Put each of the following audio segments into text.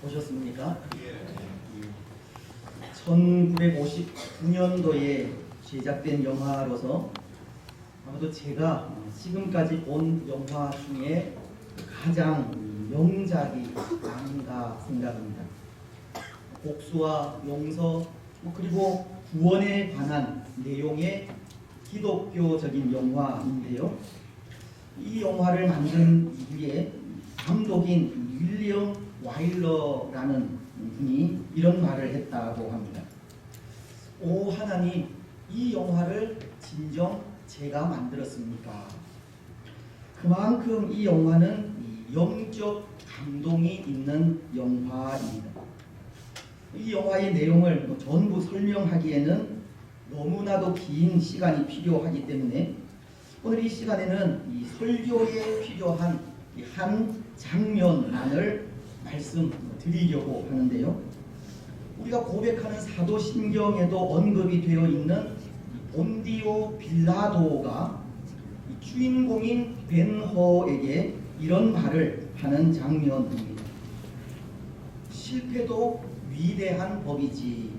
보셨습니까? 1959년도에 제작된 영화로서 아마도 제가 지금까지 본 영화 중에 가장 명작이 아닌가 생각합니다. 복수와 용서 그리고 구원에 관한 내용의 기독교적인 영화인데요. 이 영화를 만든 이후에 감독인 윌리엄 와일러라는 분이 이런 말을 했다고 합니다. 오 하나님, 이 영화를 진정 제가 만들었습니까? 그만큼 이 영화는 영적 감동이 있는 영화입니다. 이 영화의 내용을 전부 설명하기에는 너무나도 긴 시간이 필요하기 때문에 오늘 이 시간에는 이 설교에 필요한 한 장면만을 말씀드리려고 하는데요. 우리가 고백하는 사도신경에도 언급이 되어 있는 본디오 빌라도가 주인공인 벤허에게 이런 말을 하는 장면입니다. 실패도 위대한 법이지.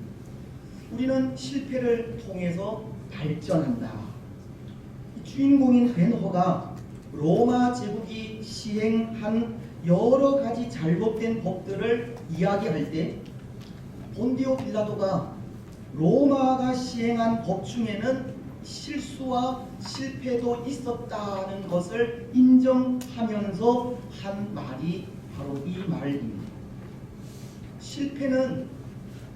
우리는 실패를 통해서 발전한다. 주인공인 벤허가 로마 제국이 시행한 여러 가지 잘못된 법들을 이야기할 때 본디오 빌라도가 로마가 시행한 법 중에는 실수와 실패도 있었다는 것을 인정하면서 한 말이 바로 이 말입니다. 실패는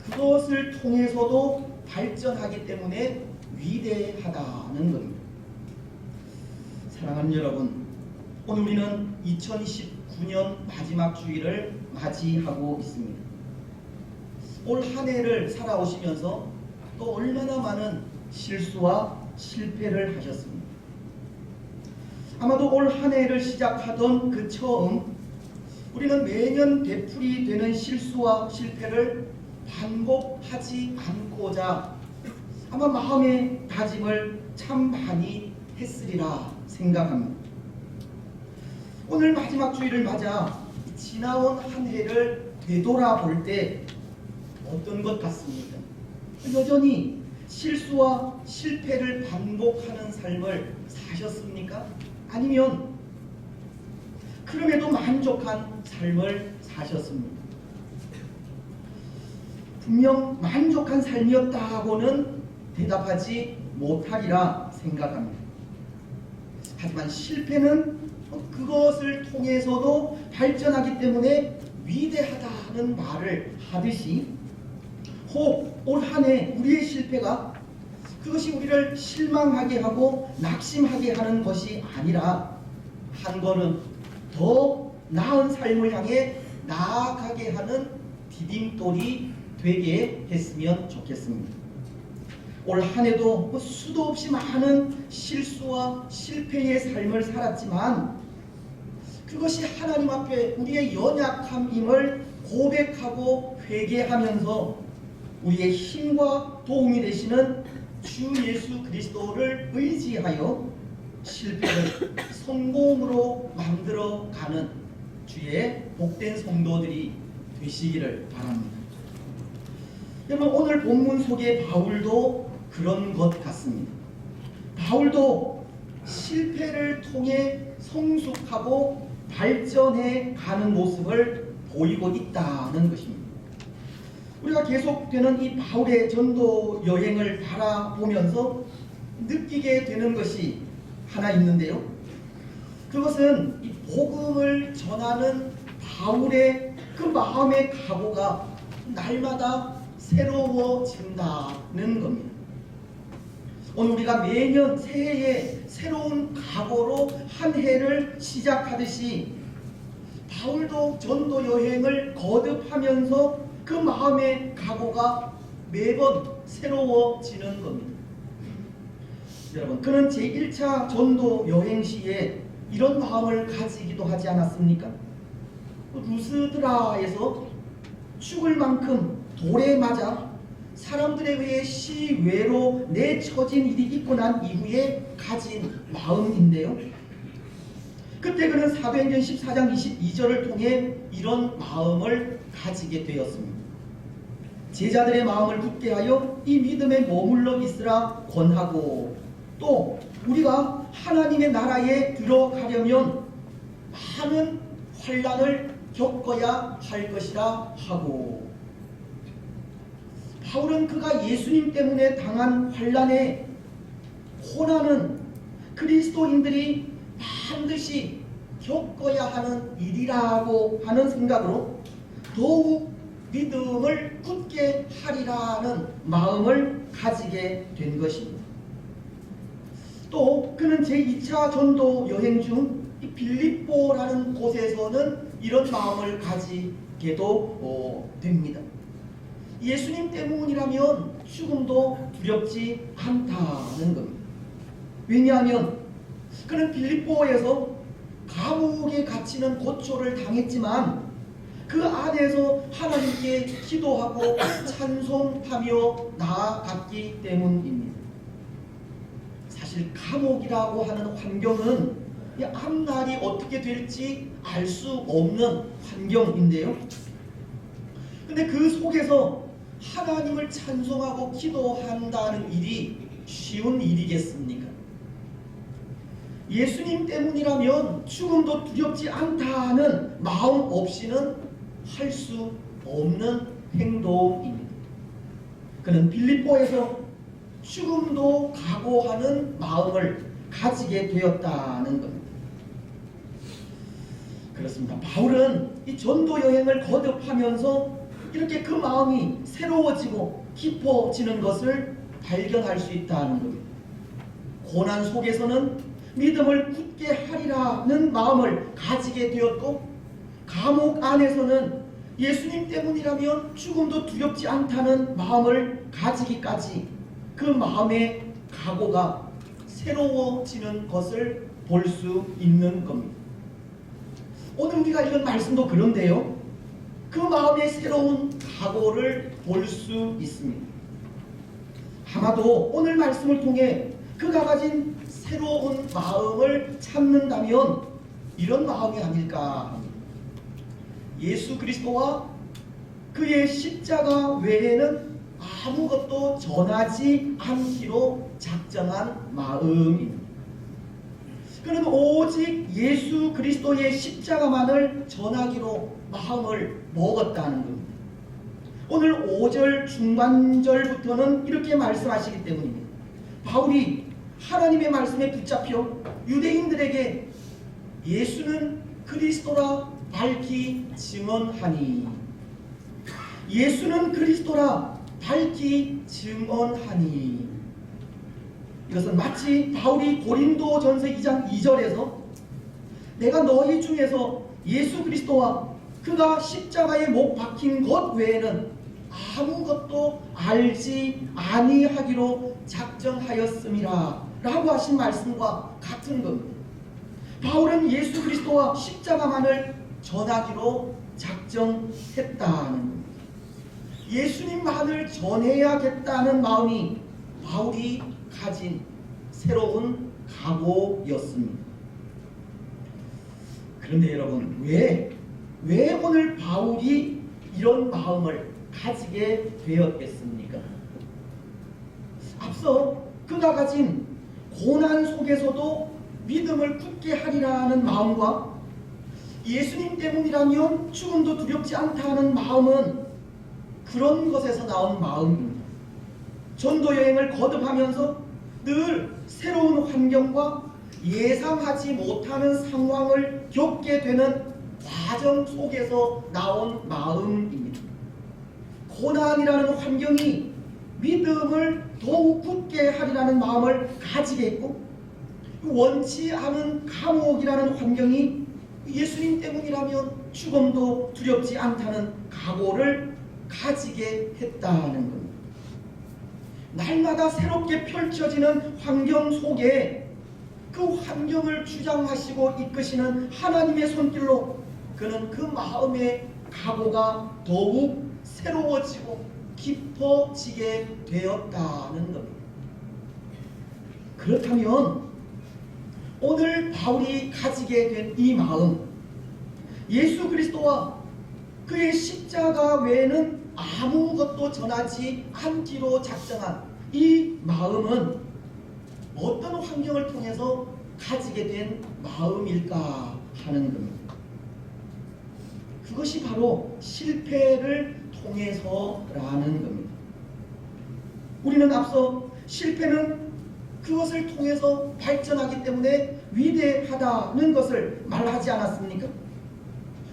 그것을 통해서도 발전하기 때문에 위대하다는 겁니다. 사랑하는 여러분, 오늘 우리는 2019년 마지막 주일을 맞이하고 있습니다. 올 한 해를 살아오시면서 또 얼마나 많은 실수와 실패를 하셨습니다. 아마도 올 한 해를 시작하던 그 처음 우리는 매년 되풀이 되는 실수와 실패를 반복하지 않고자 아마 마음의 다짐을 참 많이 했으리라 생각합니다. 오늘 마지막 주일을 맞아 지나온 한 해를 되돌아볼 때 어떤 것 같습니까? 여전히 실수와 실패를 반복하는 삶을 사셨습니까? 아니면 그럼에도 만족한 삶을 사셨습니까? 분명 만족한 삶이었다고는 대답하지 못하리라 생각합니다. 하지만 실패는 그것을 통해서도 발전하기 때문에 위대하다는 말을 하듯이 혹 올 한 해 우리의 실패가 그것이 우리를 실망하게 하고 낙심하게 하는 것이 아니라 한 걸음 더 나은 삶을 향해 나아가게 하는 디딤돌이 되게 했으면 좋겠습니다. 올 한 해도 수도 없이 많은 실수와 실패의 삶을 살았지만 그것이 하나님 앞에 우리의 연약함임을 고백하고 회개하면서 우리의 힘과 도움이 되시는 주 예수 그리스도를 의지하여 실패를 성공으로 만들어가는 주의 복된 성도들이 되시기를 바랍니다. 여러분, 오늘 본문 속의 바울도 그런 것 같습니다. 바울도 실패를 통해 성숙하고 발전해 가는 모습을 보이고 있다는 것입니다. 우리가 계속되는 이 바울의 전도 여행을 바라보면서 느끼게 되는 것이 하나 있는데요. 그것은 이 복음을 전하는 바울의 그 마음의 각오가 날마다 새로워진다는 겁니다. 오늘 우리가 매년 새해에 새로운 각오로 한 해를 시작하듯이 바울도 전도 여행을 거듭하면서 그 마음의 각오가 매번 새로워지는 겁니다. 여러분, 그는 제1차 전도 여행 시에 이런 마음을 가지기도 하지 않았습니까? 루스드라에서 죽을 만큼 돌에 맞아 사람들에 의해 시외로 내쳐진 일이 있고 난 이후에 가진 마음인데요. 그때 그는 사도행전 14장 22절을 통해 이런 마음을 가지게 되었습니다. 제자들의 마음을 굳게 하여 이 믿음에 머물러 있으라 권하고, 또 우리가 하나님의 나라에 들어가려면 많은 환난을 겪어야 할 것이라 하고, 바울은 그가 예수님 때문에 당한 환난의 고난은 그리스도인들이 반드시 겪어야 하는 일이라고 하는 생각으로 더욱 믿음을 굳게 하리라는 마음을 가지게 된 것입니다. 또 그는 제2차 전도 여행 중 이 빌립보라는 곳에서는 이런 마음을 가지게도 됩니다. 예수님 때문이라면 죽음도 두렵지 않다는 겁니다. 왜냐하면 그는 빌립보에서 감옥에 갇히는 고초를 당했지만 그 안에서 하나님께 기도하고 찬송하며 나아갔기 때문입니다. 사실 감옥이라고 하는 환경은 앞날이 어떻게 될지 알 수 없는 환경인데요. 근데 그 속에서 하나님을 찬송하고 기도한다는 일이 쉬운 일이겠습니까? 예수님 때문이라면 죽음도 두렵지 않다는 마음 없이는 할 수 없는 행동입니다. 그는 빌립보에서 죽음도 각오하는 마음을 가지게 되었다는 겁니다. 그렇습니다. 바울은 이 전도 여행을 거듭하면서 이렇게 그 마음이 새로워지고 깊어지는 것을 발견할 수 있다는 겁니다. 고난 속에서는 믿음을 굳게 하리라는 마음을 가지게 되었고, 감옥 안에서는 예수님 때문이라면 죽음도 두렵지 않다는 마음을 가지기까지 그 마음의 각오가 새로워지는 것을 볼 수 있는 겁니다. 오늘 우리가 읽은 말씀도 그런데요, 그 마음의 새로운 각오를 볼 수 있습니다. 아마도 오늘 말씀을 통해 그가 가진 새로운 마음을 찾는다면 이런 마음이 아닐까 합니다. 예수 그리스도와 그의 십자가 외에는 아무것도 전하지 않기로 작정한 마음입니다. 그는 오직 예수 그리스도의 십자가만을 전하기로 마음을 먹었다는 겁니다. 오늘 5절 중반절부터는 이렇게 말씀하시기 때문입니다. 바울이 하나님의 말씀에 붙잡혀 유대인들에게 예수는 그리스도라 밝히 증언하니, 예수는 그리스도라 밝히 증언하니, 이것은 마치 바울이 고린도전서 2장 2절에서 내가 너희 중에서 예수 그리스도와 그가 십자가에 못 박힌 것 외에는 아무것도 알지 아니하기로 작정하였음이라 라고 하신 말씀과 같은 겁니다. 바울은 예수 그리스도와 십자가만을 전하기로 작정했다는 겁니다. 예수님만을 전해야겠다는 마음이 바울이 가진 새로운 각오였습니다. 그런데 여러분, 왜 오늘 바울이 이런 마음을 가지게 되었겠습니까? 앞서 그가 가진 고난 속에서도 믿음을 굳게 하리라는 마음과 예수님 때문이라면 죽음도 두렵지 않다는 마음은 그런 것에서 나온 마음입니다. 전도 여행을 거듭하면서 늘 새로운 환경과 예상하지 못하는 상황을 겪게 되는 과정 속에서 나온 마음입니다. 고난이라는 환경이 믿음을 더욱 굳게 하리라는 마음을 가지게 했고, 원치 않은 감옥이라는 환경이 예수님 때문이라면 죽음도 두렵지 않다는 각오를 가지게 했다는 겁니다. 날마다 새롭게 펼쳐지는 환경 속에 그 환경을 주장하시고 이끄시는 하나님의 손길로 그는 그 마음의 각오가 더욱 새로워지고 깊어지게 되었다는 겁니다. 그렇다면 오늘 바울이 가지게 된 이 마음, 예수 그리스도와 그의 십자가 외에는 아무것도 전하지 않기로 작정한 이 마음은 어떤 환경을 통해서 가지게 된 마음일까 하는 겁니다. 그것이 바로 실패를 통해서라는 겁니다. 우리는 앞서 실패는 그것을 통해서 발전하기 때문에 위대하다는 것을 말하지 않았습니까?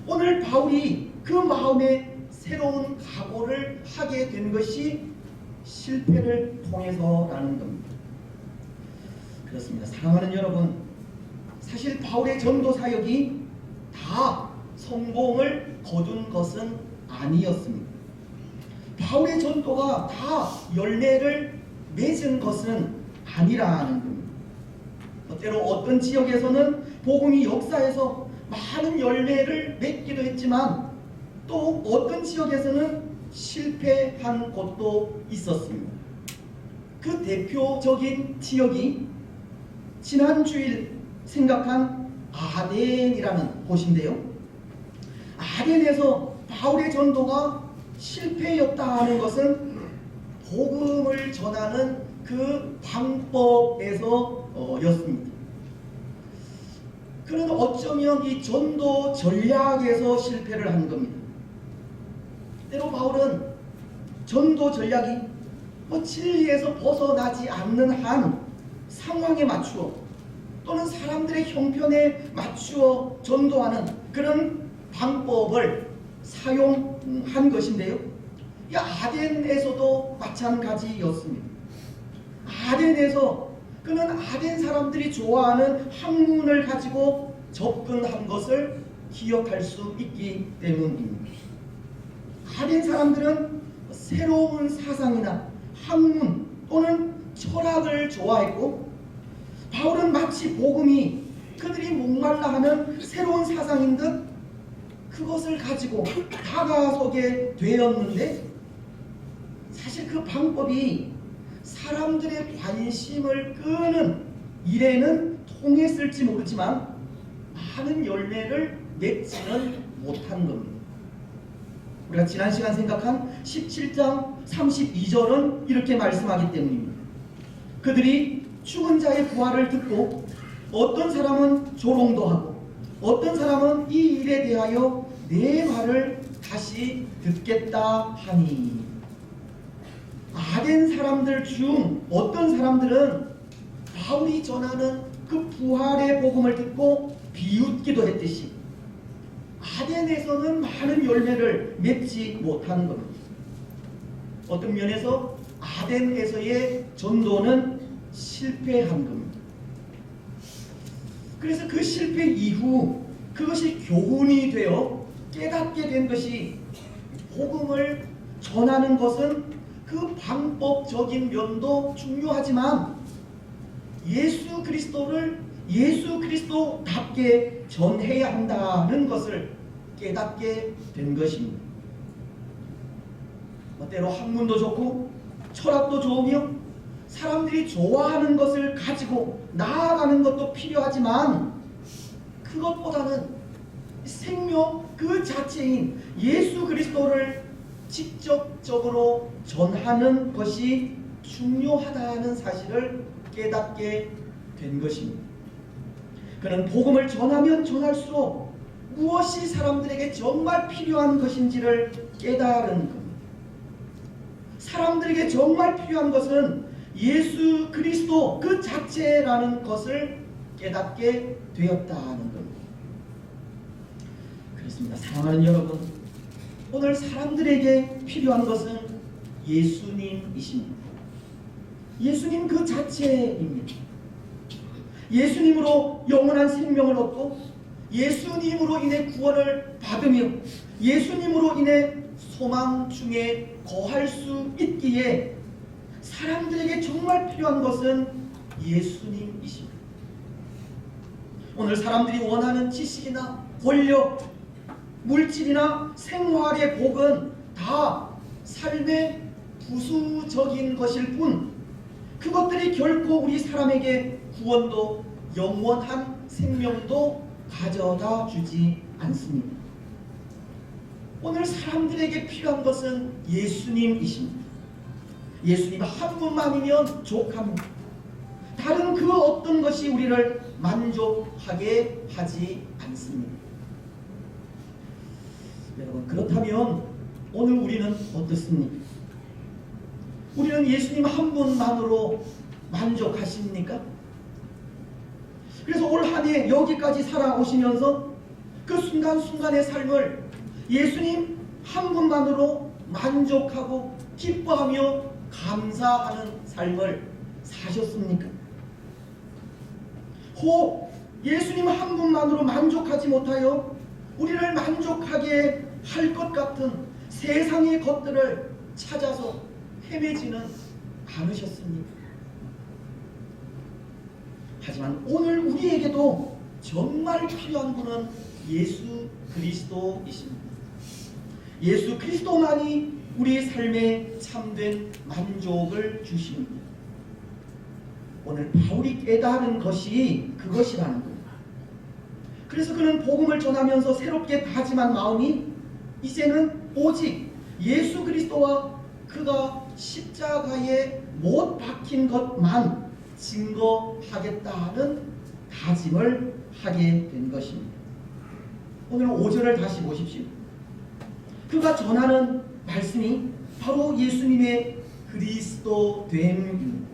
오늘 바울이 그 마음에 새로운 각오를 하게 된 것이 실패를 통해서라는 겁니다. 그렇습니다. 사랑하는 여러분, 사실 바울의 전도 사역이 다 성공을 거둔 것은 아니었습니다. 바울의 전도가 다 열매를 맺은 것은 아니라는 겁니다. 때로 어떤 지역에서는 복음이 역사에서 많은 열매를 맺기도 했지만 또 어떤 지역에서는 실패한 곳도 있었습니다. 그 대표적인 지역이 지난 주일 생각한 아덴이라는 곳인데요. 아덴에서 바울의 전도가 실패였다는 것은 복음을 전하는 그 방법에서였습니다. 그는 어쩌면 이 전도 전략에서 실패를 한 겁니다. 때로 바울은 전도 전략이 진리에서 벗어나지 않는 한 상황에 맞추어 또는 사람들의 형편에 맞추어 전도하는 그런 방법을 사용한 것인데요. 이 아덴에서도 마찬가지였습니다. 아덴에서 그는 아덴 사람들이 좋아하는 학문을 가지고 접근한 것을 기억할 수 있기 때문입니다. 아덴 사람들은 새로운 사상이나 학문 또는 철학을 좋아했고 바울은 마치 복음이 그들이 목말라 하는 새로운 사상인 듯 그것을 가지고 다가서게 되었는데 사실 그 방법이 사람들의 관심을 끄는 일에는 통했을지 모르지만 많은 열매를 맺지는 못한 겁니다. 우리가 지난 시간 생각한 17장 32절은 이렇게 말씀하기 때문입니다. 그들이 죽은 자의 부활을 듣고 어떤 사람은 조롱도 하고 어떤 사람은 이 일에 대하여 내 말을 다시 듣겠다 하니 아덴 사람들 중 어떤 사람들은 바울이 전하는 그 부활의 복음을 듣고 비웃기도 했듯이 아덴에서는 많은 열매를 맺지 못하는 겁니다. 어떤 면에서 아덴에서의 전도는 실패한 겁니다. 그래서 그 실패 이후 그것이 교훈이 되어 깨닫게 된 것이 복음을 전하는 것은 그 방법적인 면도 중요하지만 예수 그리스도를 예수 그리스도답게 전해야 한다는 것을 깨닫게 된 것입니다. 때로 학문도 좋고 철학도 좋으며 사람들이 좋아하는 것을 가지고 나아가는 것도 필요하지만 그것보다는 생명 그 자체인 예수 그리스도를 직접적으로 전하는 것이 중요하다는 사실을 깨닫게 된 것입니다. 그는 복음을 전하면 전할수록 무엇이 사람들에게 정말 필요한 것인지를 깨달은 겁니다. 사람들에게 정말 필요한 것은 예수 그리스도 그 자체라는 것을 깨닫게 되었다는 겁니다. 그렇습니다. 사랑하는 여러분, 오늘 사람들에게 필요한 것은 예수님이십니다. 예수님 그 자체입니다. 예수님으로 영원한 생명을 얻고 예수님으로 인해 구원을 받으며 예수님으로 인해 소망 중에 거할 수 있기에 사람들에게 정말 필요한 것은 예수님이십니다. 오늘 사람들이 원하는 지식이나 권력, 물질이나 생활의 복은 다 삶의 부수적인 것일 뿐 그것들이 결코 우리 사람에게 구원도 영원한 생명도 가져다 주지 않습니다. 오늘 사람들에게 필요한 것은 예수님이십니다. 예수님 한 분만이면 족합니다. 다른 그 어떤 것이 우리를 만족하게 하지 않습니다. 여러분, 그렇다면 오늘 우리는 어떻습니까? 우리는 예수님 한 분만으로 만족하십니까? 그래서 올 한 해 여기까지 살아오시면서 그 순간순간의 삶을 예수님 한 분만으로 만족하고 기뻐하며 감사하는 삶을 사셨습니까? 혹 예수님 한 분만으로 만족하지 못하여 우리를 만족하게 할 것 같은 세상의 것들을 찾아서 헤매지는 않으셨습니까? 하지만 오늘 우리에게도 정말 필요한 분은 예수 그리스도이십니다. 예수 그리스도만이 우리 삶에 참된 만족을 주십니다. 오늘 바울이 깨달은 것이 그것이라는 겁니다. 그래서 그는 복음을 전하면서 새롭게 다짐한 마음이 이제는 오직 예수 그리스도와 그가 십자가에 못 박힌 것만 증거하겠다는 다짐을 하게 된 것입니다. 오늘 5절을 다시 보십시오. 그가 전하는 말씀이 바로 예수님의 그리스도됨입니다.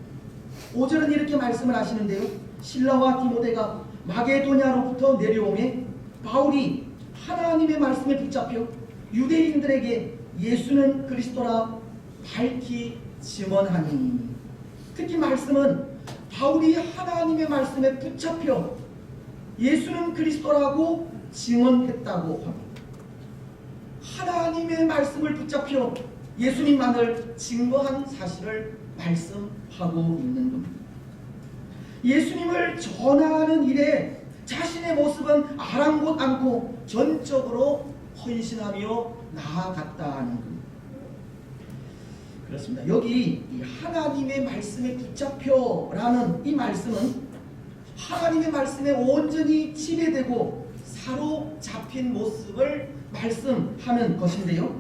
5절은 이렇게 말씀을 하시는데요. 실라와 디모데가 마게도냐로부터 내려오매 바울이 하나님의 말씀에 붙잡혀 유대인들에게 예수는 그리스도라 밝히 증언하니. 특히 말씀은 바울이 하나님의 말씀에 붙잡혀 예수는 그리스도라고 증언했다고 합니다. 하나님의 말씀을 붙잡혀 예수님만을 증거한 사실을 말씀하고 있는 겁니다. 예수님을 전하는 일에 자신의 모습은 아랑곳 않고 전적으로 헌신하며 나아갔다는 겁니다. 그렇습니다. 여기 이 하나님의 말씀에 붙잡혀라는 이 말씀은 하나님의 말씀에 온전히 지배되고 사로잡힌 모습을 말씀하는 것인데요.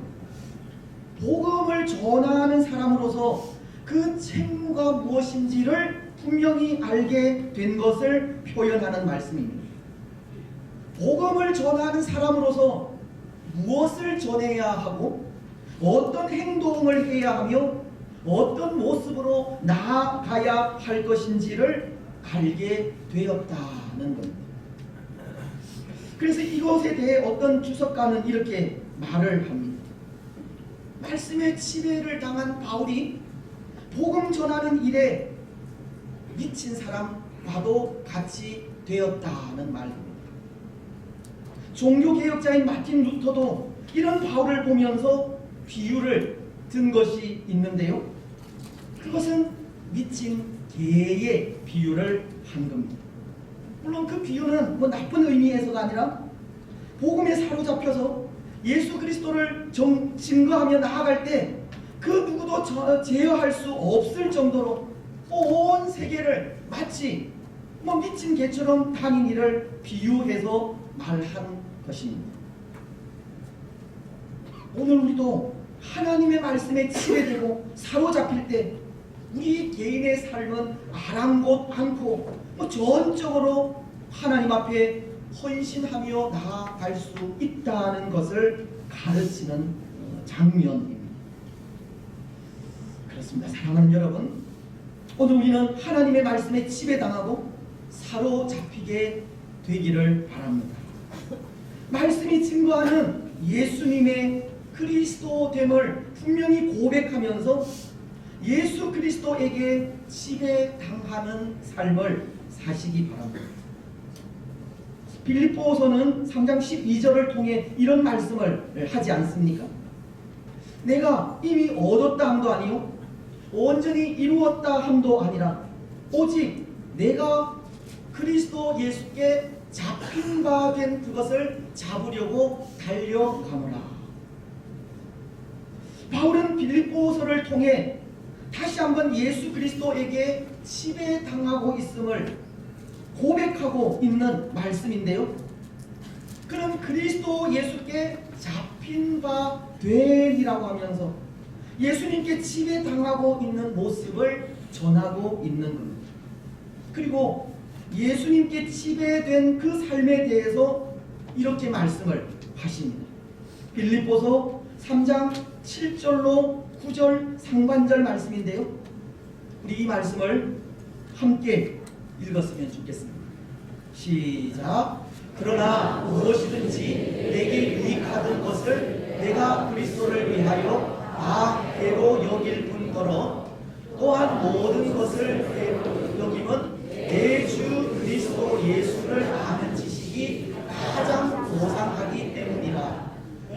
복음을 전하는 사람으로서 그 책무가 무엇인지를 분명히 알게 된 것을 표현하는 말씀입니다. 복음을 전하는 사람으로서 무엇을 전해야 하고 어떤 행동을 해야 하며 어떤 모습으로 나아가야 할 것인지를 알게 되었다는 겁니다. 그래서 이것에 대해 어떤 주석가는 이렇게 말을 합니다. 말씀의 지배를 당한 바울이 복음 전하는 일에 미친 사람과도 같이 되었다는 말입니다. 종교개혁자인 마틴 루터도 이런 바울을 보면서 비유를 든 것이 있는데요. 그것은 미친 개의 비유를 한 겁니다. 물론 그 비유는 나쁜 의미에서가 아니라 복음에 사로잡혀서 예수 그리스도를 증거하며 나아갈 때 그 누구도 제어할 수 없을 정도로 온 세계를 마치 미친 개처럼 다닌 이를 비유해서 말한 것입니다. 오늘 우리도 하나님의 말씀에 지배되고 사로잡힐 때 우리 개인의 삶은 아랑곳 않고 전적으로 하나님 앞에 헌신하며 나아갈 수 있다는 것을 가르치는 장면입니다. 그렇습니다. 사랑하는 여러분, 오늘 우리는 하나님의 말씀에 지배당하고 사로잡히게 되기를 바랍니다. 말씀이 증거하는 예수님의 그리스도됨을 분명히 고백하면서 예수 그리스도에게 지배당하는 삶을 사시기 바랍니다. 빌립보서는 3장 12절을 통해 이런 말씀을 하지 않습니까? 내가 이미 얻었다 함도 아니요 온전히 이루었다 함도 아니라 오직 내가 그리스도 예수께 잡힌 바 된 그것을 잡으려고 달려가노라. 바울은 빌립보서를 통해 다시 한번 예수 그리스도에게 지배당하고 있음을 고백하고 있는 말씀인데요. 그는 그리스도 예수께 잡힌 잡힌 바 되리라고 하면서 예수님께 지배당하고 있는 모습을 전하고 있는 겁니다. 그리고 예수님께 지배된 그 삶에 대해서 이렇게 말씀을 하십니다. 빌립보서 3장 7절로 9절 상반절 말씀인데요. 우리 이 말씀을 함께 읽었으면 좋겠습니다. 시작. 그러나 무엇이든지 내게 유익하던 것을 내가 그리스도를 위하여 다 해로 여길 뿐더러 또한 모든 것을 해로 여김은 내 주 그리스도 예수를 아는 지식이 가장 고상하기 때문이라.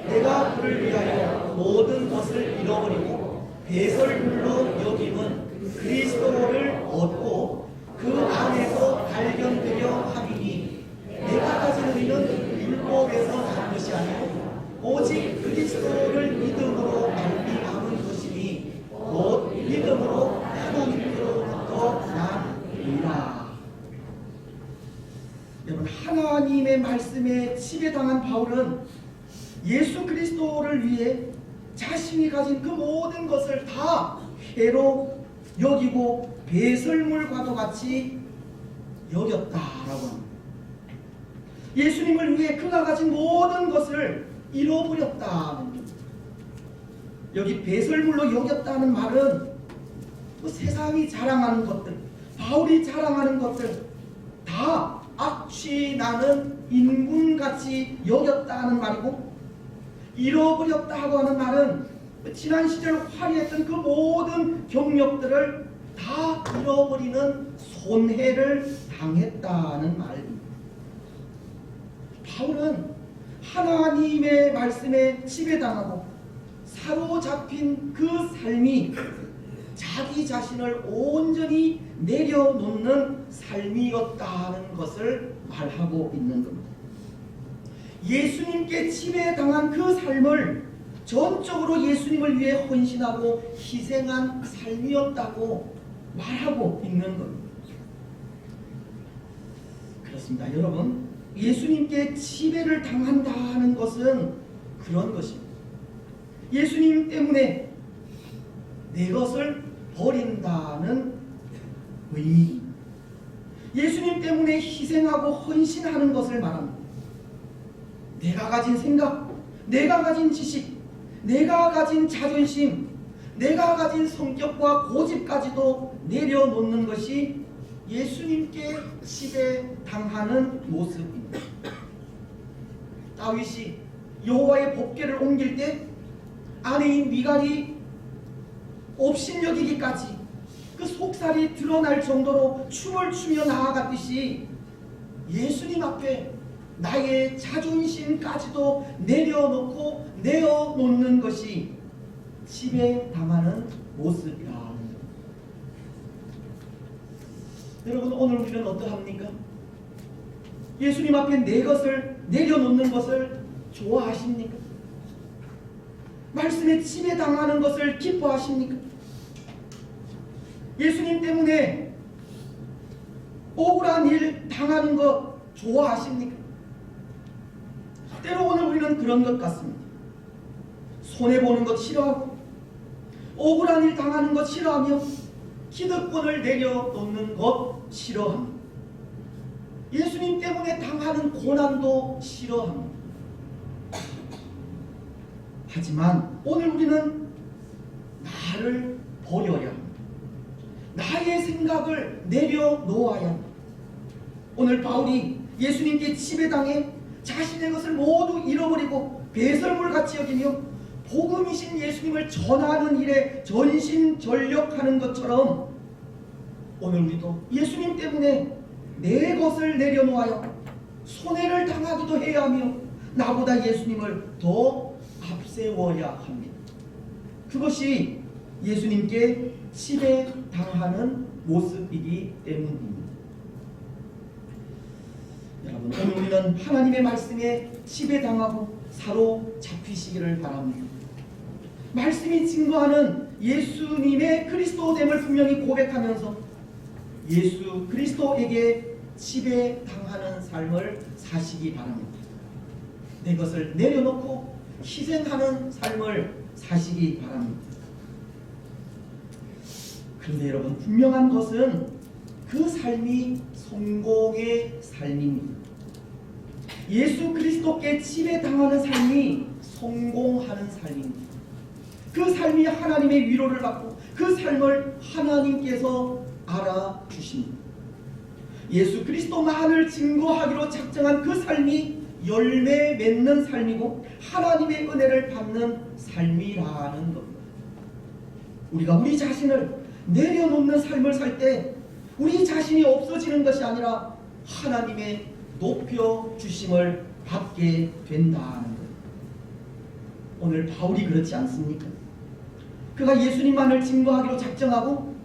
내가 그를 위하여 모든 것을 잃어버리고 배설물로 여김은 그리스도를 얻고 그 안에서 발견되려 함이니 내가 가진 의는 율법에서 난 것이 아니고 오직 그리스도를 믿음으로 말미암은 것이니 곧 믿음으로 하나님께로부터 난 의라. 여러분, 하나님의 말씀에 지배당한 바울은 예수 그리스도를 위해 자신이 가진 그 모든 것을 다 해로 여기고 배설물과도 같이 여겼다라고 합니다. 예수님을 위해 그가 가진 모든 것을 잃어버렸다는 겁니다. 여기 배설물로 여겼다는 말은 뭐 세상이 자랑하는 것들, 바울이 자랑하는 것들 다 악취 나는 인군같이 여겼다는 말이고, 잃어버렸다고 하는 말은 지난 시절 화려했던 그 모든 경력들을 다 잃어버리는 손해를 당했다는 말입니다. 바울은 하나님의 말씀에 지배당하고 사로잡힌 그 삶이 자기 자신을 온전히 내려놓는 삶이었다는 것을 말하고 있는 겁니다. 예수님께 지배당한 그 삶을 전적으로 예수님을 위해 헌신하고 희생한 삶이었다고 말하고 있는 겁니다. 그렇습니다. 여러분, 예수님께 지배를 당한다는 것은 그런 것입니다. 예수님 때문에 내 것을 버린다는 의미, 예수님 때문에 희생하고 헌신하는 것을 말합니다. 내가 가진 생각, 내가 가진 지식, 내가 가진 자존심, 내가 가진 성격과 고집까지도 내려놓는 것이 예수님께 지배당하는 모습입니다. 다윗이 여호와의 법궤를 옮길 때 아내인 미갈이 업신여기기까지 그 속살이 드러날 정도로 춤을 추며 나아갔듯이 예수님 앞에 나의 자존심까지도 내려놓고 내어놓는 것이 지배당하는 모습이라는 겁니다. 여러분, 오늘 우리는 어떠합니까? 예수님 앞에 내 것을 내려놓는 것을 좋아하십니까? 말씀에 지배당하는 것을 기뻐하십니까? 예수님 때문에 억울한 일 당하는 것 좋아하십니까? 때로 오늘 우리는 그런 것 같습니다. 손해보는 것 싫어하고 억울한 일 당하는 것 싫어하며 기득권을 내려놓는 것 싫어합니다. 예수님 때문에 당하는 고난도 싫어합니다. 하지만 오늘 우리는 나를 버려야 합니다. 나의 생각을 내려놓아야 합니다. 오늘 바울이 예수님께 지배당해 자신의 것을 모두 잃어버리고 배설물같이 여기며 복음이신 예수님을 전하는 일에 전심전력하는 것처럼 오늘 우리도 예수님 때문에 내 것을 내려놓아야 손해를 당하기도 해야 하며 나보다 예수님을 더 앞세워야 합니다. 그것이 예수님께 지배당하는 모습이기 때문입니다. 여러분, 오늘 우리는 하나님의 말씀에 지배당하고 사로잡히시기를 바랍니다. 말씀이 증거하는 예수님의 그리스도됨을 분명히 고백하면서 예수 그리스도에게 지배당하는 삶을 사시기 바랍니다. 내 것을 내려놓고 희생하는 삶을 사시기 바랍니다. 그런데 여러분, 분명한 것은 그 삶이 성공의 삶입니다. 예수 그리스도께 지배당하는 삶이 성공하는 삶입니다. 그 삶이 하나님의 위로를 받고 그 삶을 하나님께서 알아주십니다. 예수 그리스도만을 증거하기로 작정한 그 삶이 열매 맺는 삶이고 하나님의 은혜를 받는 삶이라는 겁니다. 우리가 우리 자신을 내려놓는 삶을 살 때 우리 자신이 없어지는 것이 아니라 하나님의 높여주심을 받게 된다는 거예요. 오늘 바울이 그렇지 않습니까? 그가 예수님만을 증거하기로 작정하고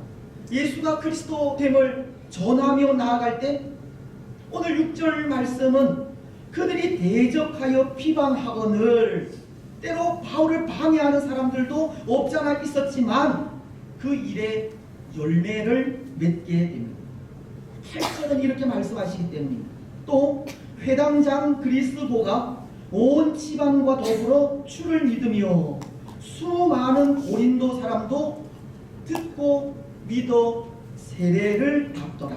예수가 그리스도됨을 전하며 나아갈 때 오늘 6절 말씀은 그들이 대적하여 비방하거늘 때로 바울을 방해하는 사람들도 없잖아 있었지만 그 일에 열매를 맺게 됩니다. 8절은 이렇게 말씀하시기 때문입니다. 또 회당장 그리스도가 온 지방과 더불어 주를 믿으며 수많은 고린도 사람도 듣고 믿어 세례를 받더라.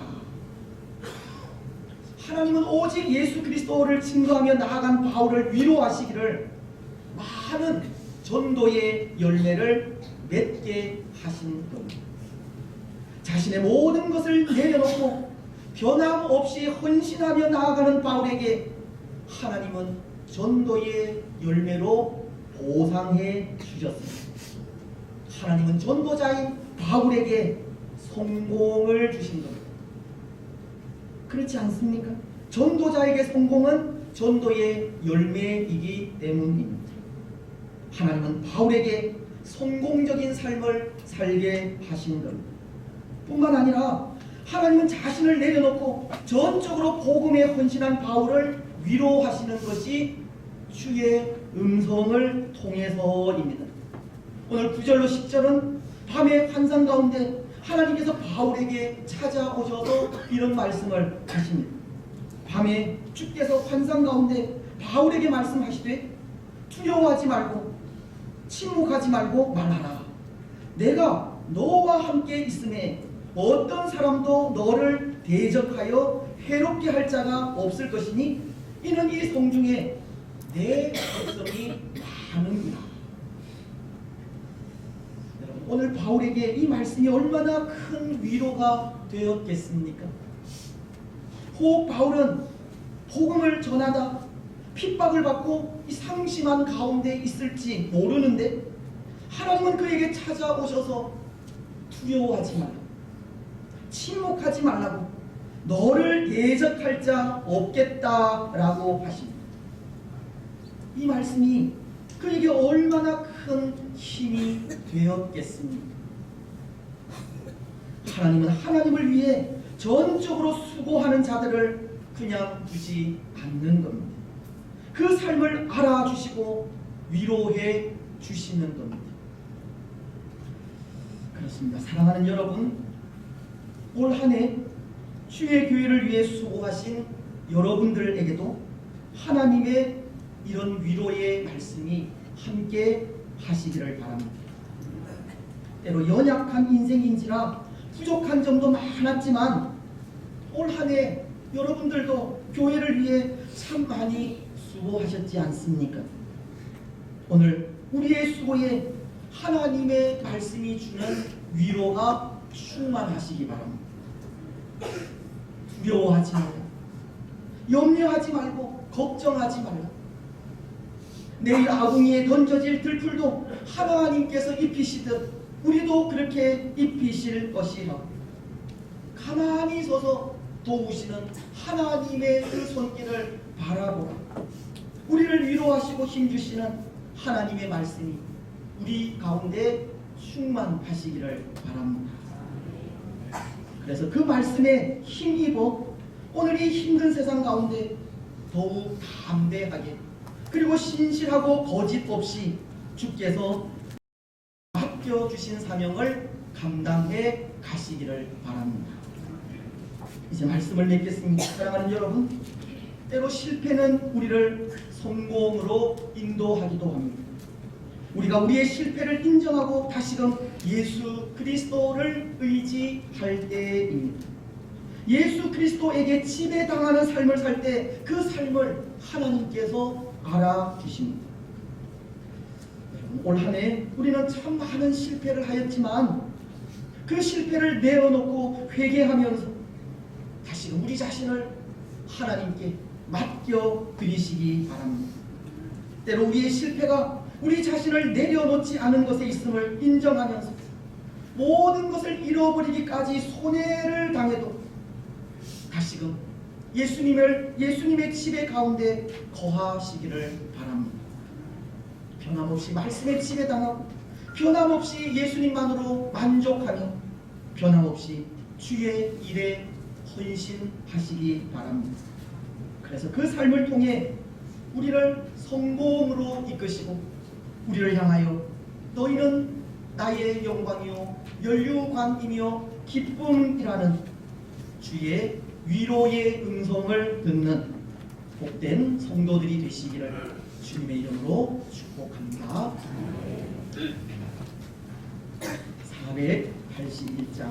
하나님은 오직 예수 그리스도를 증거하며 나아간 바울을 위로하시기를 많은 전도의 열매를 맺게 하신 겁니다. 자신의 모든 것을 내려놓고 변함없이 헌신하며 나아가는 바울에게 하나님은 전도의 열매로 보상해 주셨습니다. 하나님은 전도자인 바울에게 성공을 주신 겁니다. 그렇지 않습니까? 전도자에게 성공은 전도의 열매이기 때문입니다. 하나님은 바울에게 성공적인 삶을 살게 하신 겁니다. 뿐만 아니라 하나님은 자신을 내려놓고 전적으로 복음에 헌신한 바울을 위로하시는 것이 주의 음성을 통해서입니다. 오늘 9절로 10절은 밤의 환상 가운데 하나님께서 바울에게 찾아오셔서 이런 말씀을 하십니다. 밤에 주께서 환상 가운데 바울에게 말씀하시되 두려워하지 말고 침묵하지 말고 말하라. 내가 너와 함께 있음에 어떤 사람도 너를 대적하여 해롭게 할 자가 없을 것이니 이는 이 성중에 내 백성이 많으니라. 오늘 바울에게 이 말씀이 얼마나 큰 위로가 되었겠습니까? 혹 바울은 복음을 전하다 핍박을 받고 이 상심한 가운데 있을지 모르는데 하나님은 그에게 찾아오셔서 두려워하지 말라, 침묵하지 말라고, 너를 대적할 자 없겠다라고 하십니다. 이 말씀이 그에게 얼마나 큰 힘이 되었겠습니까? 하나님은 하나님을 위해 전적으로 수고하는 자들을 그냥 두지 않는 겁니다. 그 삶을 알아주시고 위로해 주시는 겁니다. 그렇습니다. 사랑하는 여러분, 올 한 해 주의 교회를 위해 수고하신 여러분들에게도 하나님의 이런 위로의 말씀이 함께 하시기를 바랍니다. 때로 연약한 인생인지라 부족한 점도 많았지만 올 한 해 여러분들도 교회를 위해 참 많이 수고하셨지 않습니까? 오늘 우리의 수고에 하나님의 말씀이 주는 위로가 충만하시기 바랍니다. 두려워하지 말라, 염려하지 말고 걱정하지 말라. 내일 아궁이에 던져질 들풀도 하나님께서 입히시듯 우리도 그렇게 입히실 것이라. 가만히 서서 도우시는 하나님의 그 손길을 바라보라. 우리를 위로하시고 힘주시는 하나님의 말씀이 우리 가운데 충만하시기를 바랍니다. 그래서 그 말씀에 힘입어 오늘 이 힘든 세상 가운데 더욱 담대하게 그리고 신실하고 거짓 없이 주께서 맡겨주신 사명을 감당해 가시기를 바랍니다. 이제 말씀을 맺겠습니다. 사랑하는 여러분, 때로 실패는 우리를 성공으로 인도하기도 합니다. 우리가 우리의 실패를 인정하고 다시금 예수 그리스도를 의지할 때입니다. 예수 그리스도에게 지배당하는 삶을 살 때 그 삶을 하나님께서 알아주십니다. 올 한 해 우리는 참 많은 실패를 하였지만 그 실패를 내어놓고 회개하면서 다시금 우리 자신을 하나님께 맡겨드리시기 바랍니다. 때로 우리의 실패가 우리 자신을 내려놓지 않은 것에 있음을 인정하면서 모든 것을 잃어버리기까지 손해를 당해도 다시금 예수님의 지배 가운데 거하시기를 바랍니다. 변함없이 말씀의 지배당하고 변함없이 예수님만으로 만족하며 변함없이 주의 일에 헌신하시기 바랍니다. 그래서 그 삶을 통해 우리를 성공으로 이끄시고 우리를 향하여 너희는 나의 영광이요 면류관이며 기쁨이라는 주의 위로의 음성을 듣는 복된 성도들이 되시기를 주님의 이름으로 축복합니다. 481장